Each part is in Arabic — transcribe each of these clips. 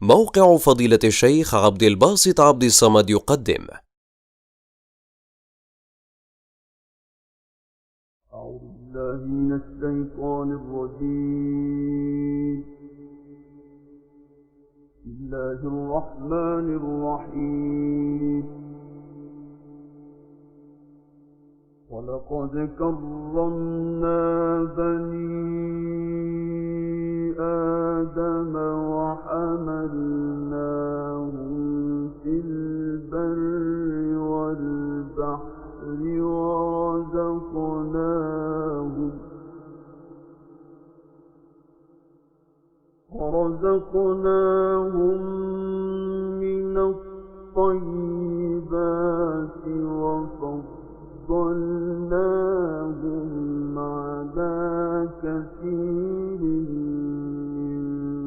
موقع فضيلة الشيخ عبد الباسط عبد الصمد يقدم. أعوذ بالله من الشيطان الرجيم. بسم الله الرحمن الرحيم. ولقد كرمنا بني آدم وحملناهم في البر والبحر ورزقناهم من الطيبات وفضلناهم على كثير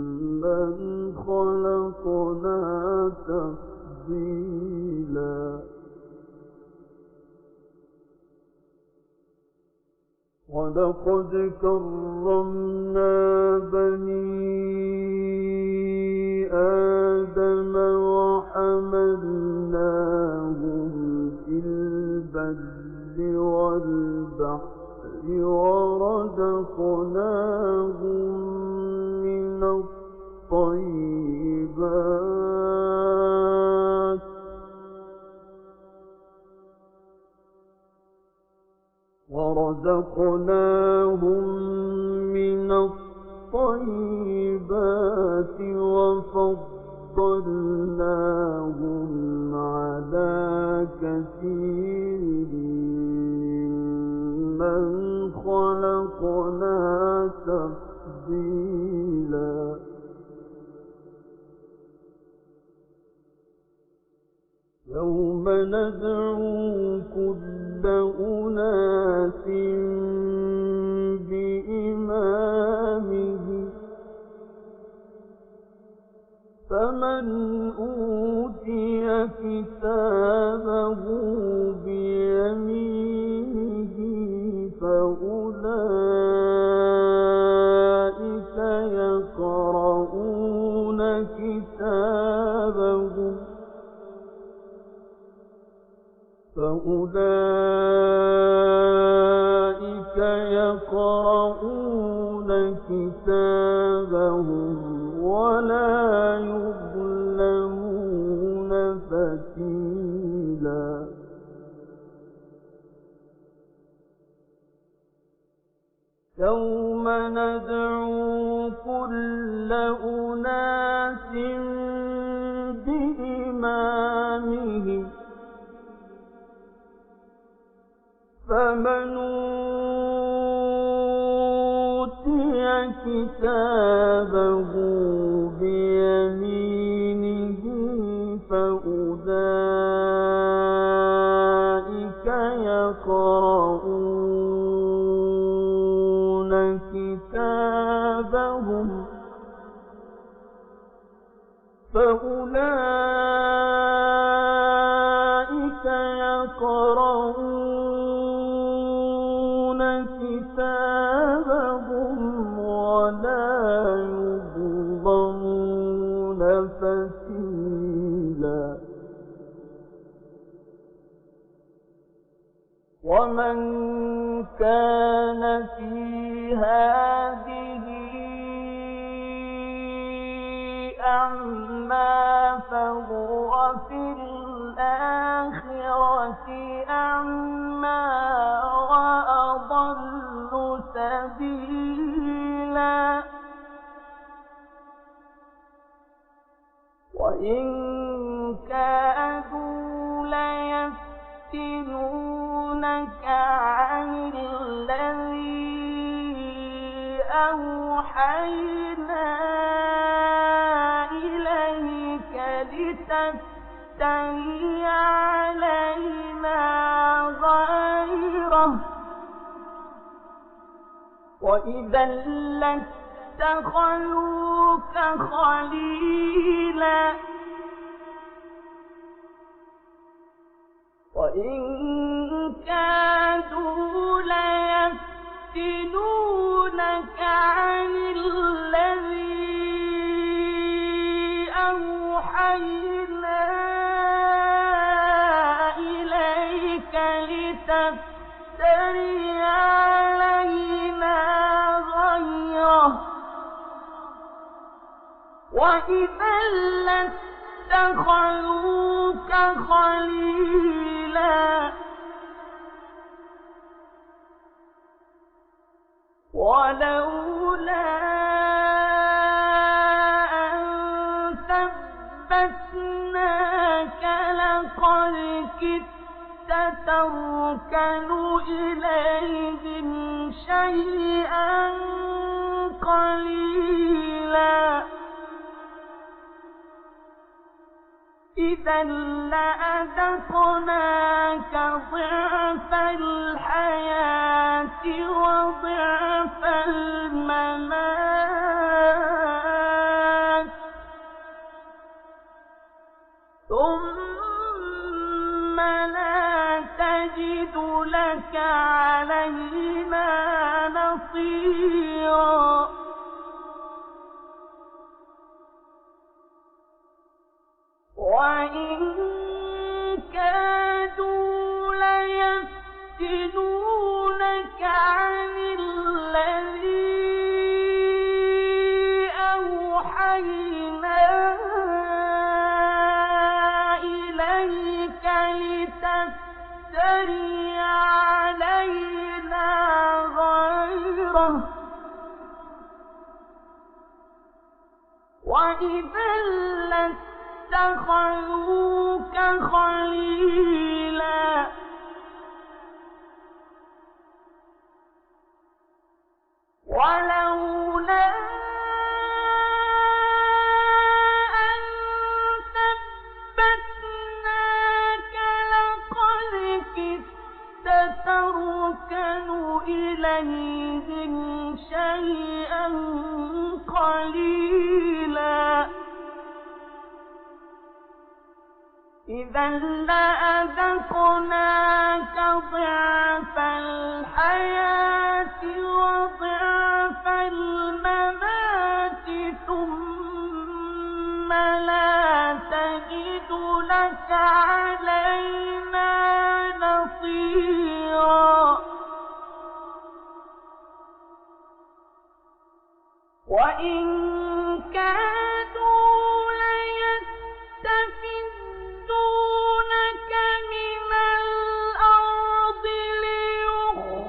ممن خلقنا تفضيلا. ولقد كرمنا بني آدم وحملناهم في البر والبحر ورزقناهم من الطيبات وفضلناهم على كثير ممن خلقنا تفضيلا. يوم ندعو كل أناس بإمامهم فمن أوتي كتابه بيمينه فأولئك يقرؤون كتابهم ولا يظلمون فتيلا. يوم ندعو كل أناس بإمامهم فمن أوتي كتابه بيمينه فأولئك يقرؤون كتابهم ولا يظلمون فتيلا. ومن كان في هذه أعمى فهو في الآخرة أعمى وأضل سبيلا. وإن كادوا ليفتنونك عن الذي أوحينا إليك لتفتري علينا غيره وإذا لاتخذوك خليلا. وإن كادوا ليفتنونك عن الذي أوحينا إليك لتفتري علينا غيره وإذا لاتخذوك خليلا ولولا أن ثبتناك لقد كدت تركن إليهم شيئا قليلا إذا لأذقناك ضعف الحياة وضعف الممات ثم لا تجد لك علينا نصيرا وإن كادوا ليفتنونك عن الذي أوحينا إليك لتفتري علينا غيره وإذا لاتخذوك خليلا ولولا أن ثبتناك لقد كدت تركن إليهم شيئا قليلا إذا لأذقناك ضعف الحياة وضعف الممات ثم لا تجد لك علينا نصيرا وإن كادوا ليستفزونك من الأرض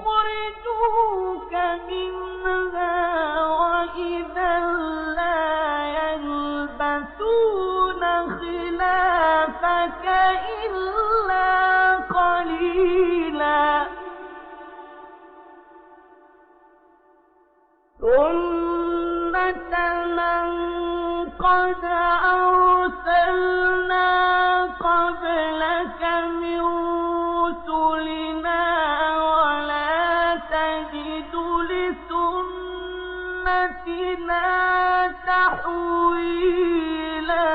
ليخرجوك منها وإذا لا يلبثون خلافك إلا قليلا سنة من قد أرسلنا قبلك من رسلنا ولا تجد لسنتنا تحويلا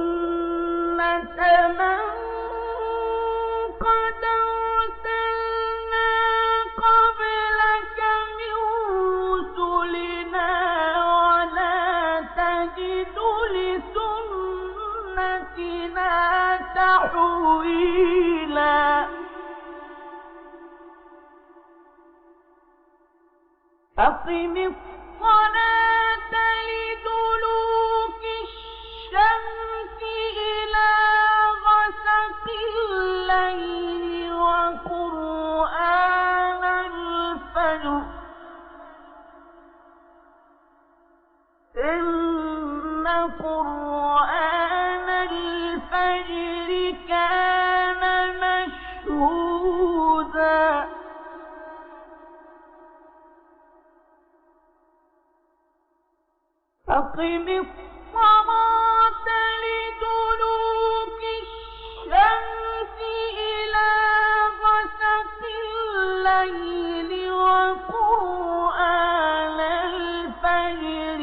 سنة من قد أرسلنا قبلك من رسلنا ولا تجد لسنتنا تحويلا أقم الصلاة لدلوك الشمس إلى غسق الليل وقرآن الفجر إن قرآن الفجر كان مشهودا أقم الصلاة لدلوك الشمس إلى غسق الليل وقرآن الفجر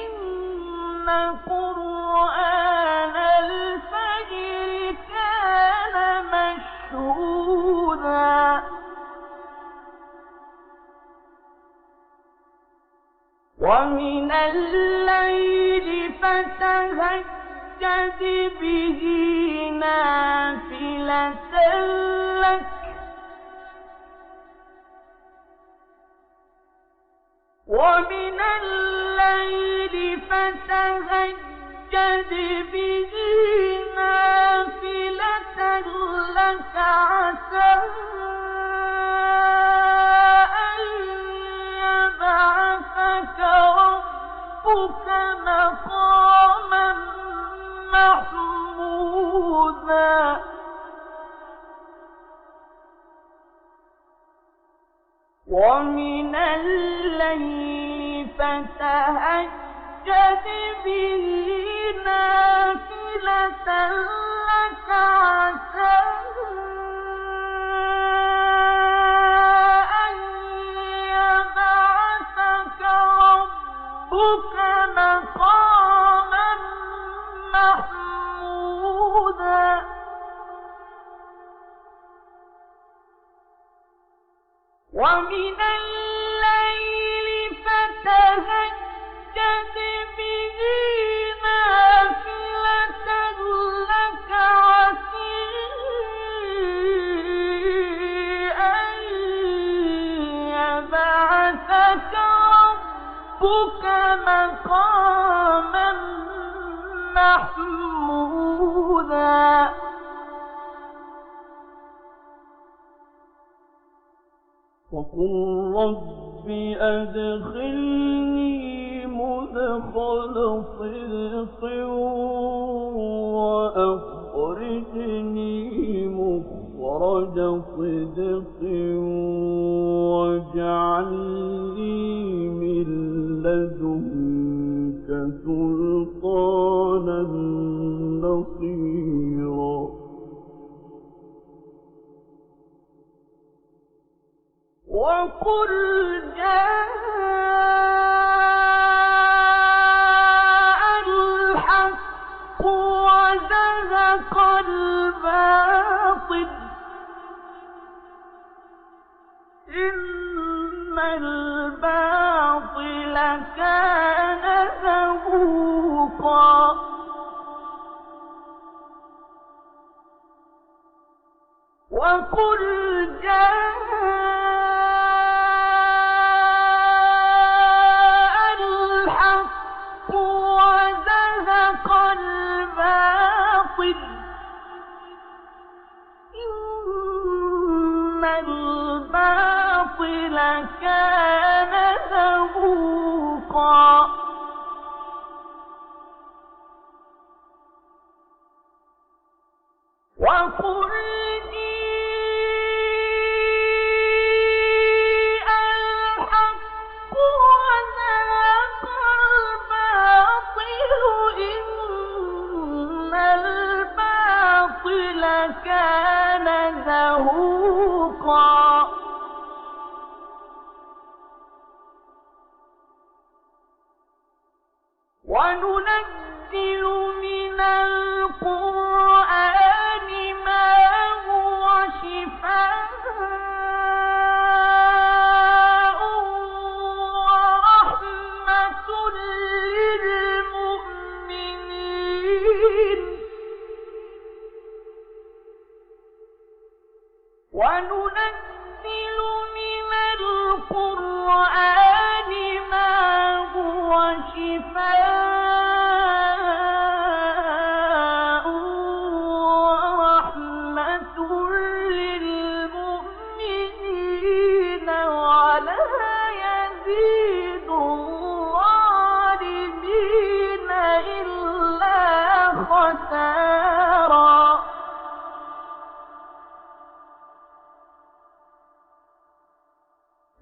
إن قرآن الفجر كان مشهودا ومن الليل فتهجد به نافلة لك ومن الليل فتهجد به نافلة لك عسى أن يبعثك ربك مقاما محمودا ومن الليل فتهجد به نافلة لك عسى أن يبعثك ربك مقاما محمودا ومن الليل فتهجد به نافلة لك عسى أن يبعثك ربك مقاما محمودا وقل رب أدخلني مدخل صدق وأخرجني مخرج صدق واجعل لي من لدنك سلطانا نصيرا وقل جاء الحق وزهق الباطل إن الباطل كان زهوقا وقل جاء الحق وزهق الباطل إن الباطل كان زهوقا وقل كان زهوقا وننزل من القرآن ما هو شفاء ورحمة للمؤمنين وننزل من القرآن ما هو شفاء ورحمة للمؤمنين ولا يزيد الظالمين إلا خسارا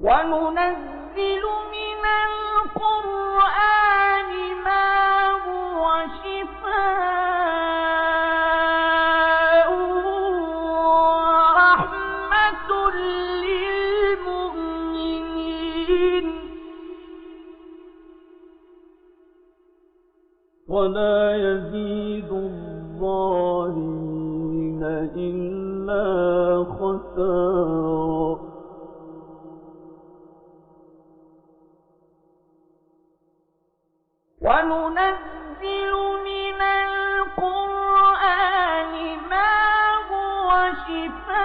وننزل من القرآن ما هو شفاء ورحمة للمؤمنين ولا يزيد الظالمين إلا خسارا وننزل من القرآن ما هو شفاء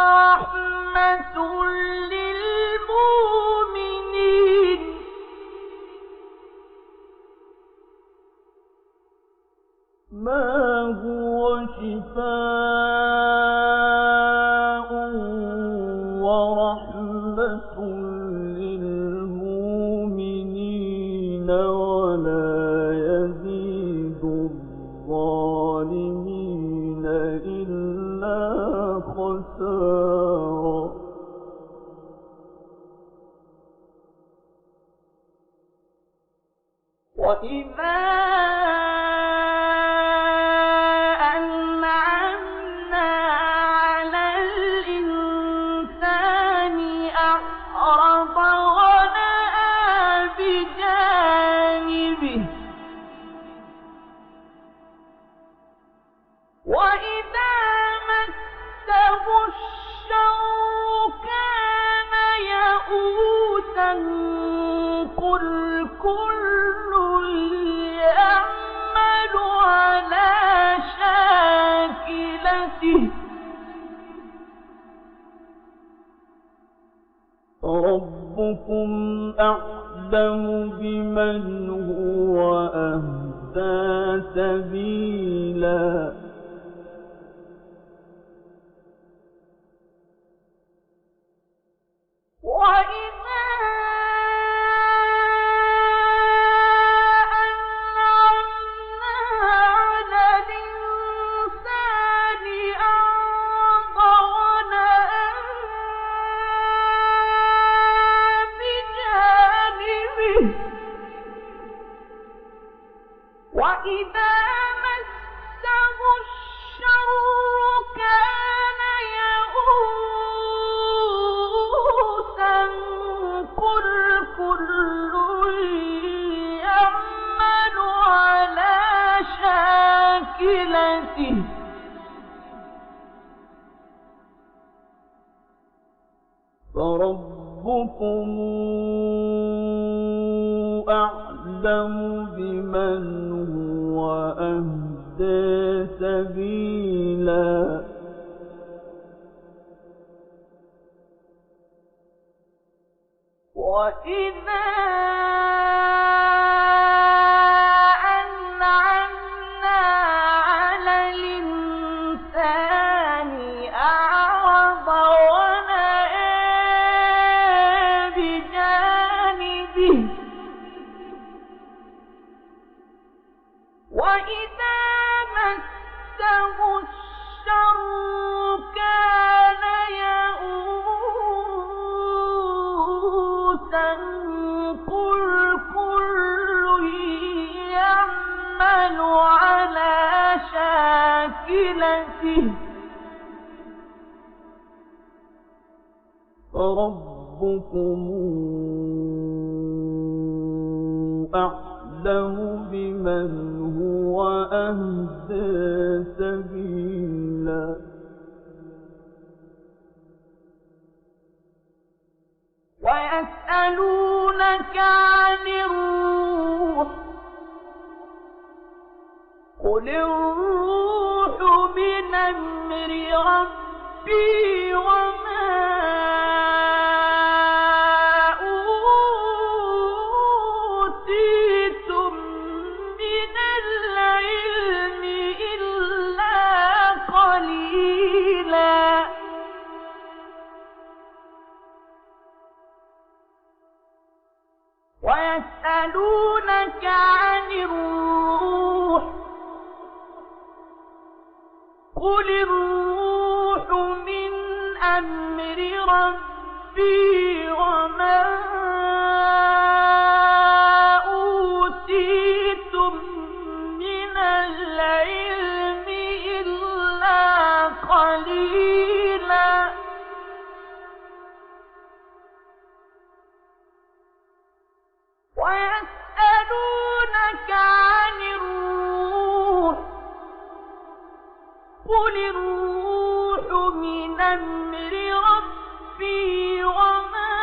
ورحمة للمؤمنين شفاء ورحمة للمؤمنين ولا يزيد الظالمين إلا خسارا وإذا أنعمنا على الإنسان أعرض ونأى بجانبه وإذا مسه الشر كان يئوسا قل كل يعمل على شاكلته ربكم أعلم بمن هو أهدى سبيلا وإذا أنعمنا على الإنسان أعرض ونأى بجانبه وإذا مسه الشر كان يئوسا قل كل يعمل على شاكلته فربكم أعلم بمن هو أهدى سبيلا وإذا أنعمنا على الإنسان أعرض ونأى بجانبه وإذا مسه الشر كان يئوسا قل كل يعمل على شاكلته فربكم أعلم بمن هو أهدى سبيلا ويسألونك عن الروح قل الروح من أمر ربي وما أوتيتم من العلم إلا قليلا ويسألونك عن الروح قل الروح من أمر ربي وما أوتيتم من العلم إلا قليلا ويسألونك عن الروح قل الروح من أمر ربي وما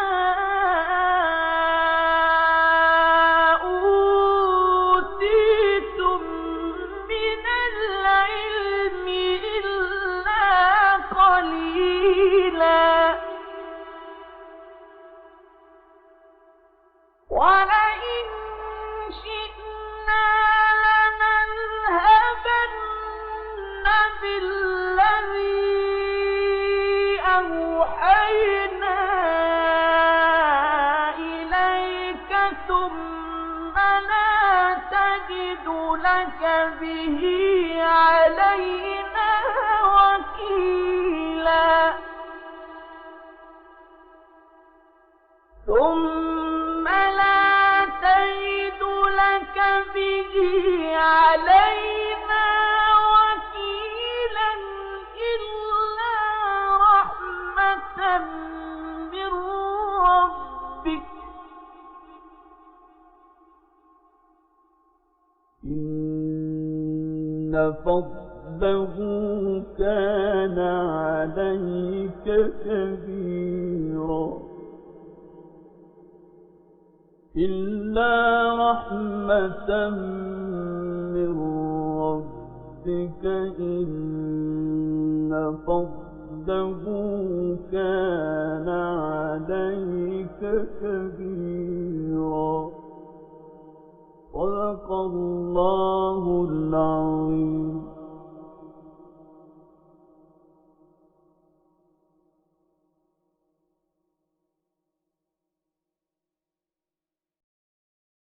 أوحينا إليك ثم لا تجد لك به علينا وكيلا ثم لا تجد لك به علينا وكيلا إلا رحمة من ربك إن فضله كان عليك كبيرا إلا رحمة من ربك إن فضله كان عليك كبيرا صدق الله العظيم.